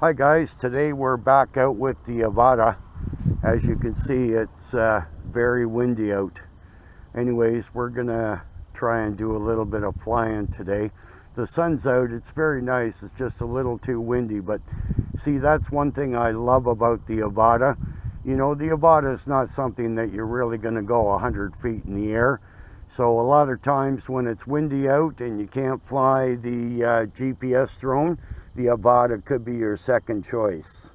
Hi guys, today we're back out with the Avata. As you can see, it's very windy out. Anyways, we're gonna try and do a little bit of flying today. The sun's out, it's very nice, it's just a little too windy, but see, that's one thing I love about the Avata. You know, the Avata is not something that you're really gonna go 100 feet in the air. So a lot of times when it's windy out and you can't fly the GPS drone, the Avata could be your second choice.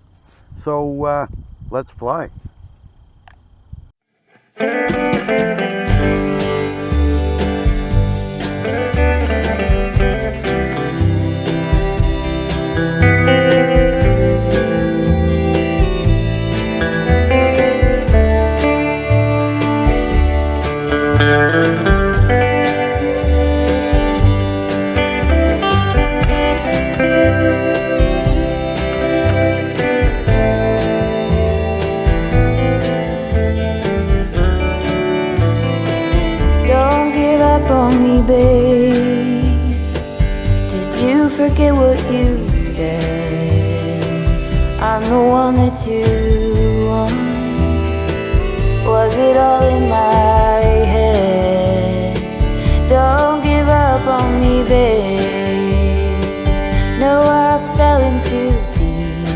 So let's fly. On me, babe. Did you forget what you said? I'm the one that you want. Was it all in my head? Don't give up on me, babe. No, I fell in too deep.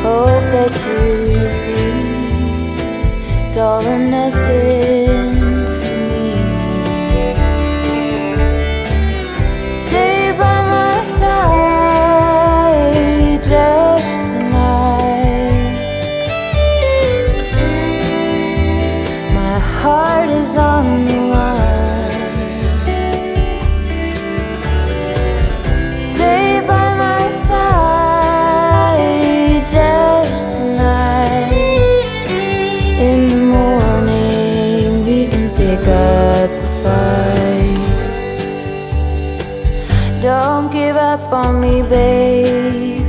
Hope that you see it's all or nothing. On the line, stay by my side just tonight. In the morning we can pick up the fight. Don't give up on me, babe.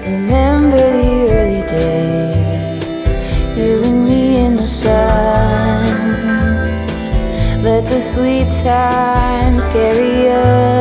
Remember the early days, you and me in the sun. Let the sweet times carry us.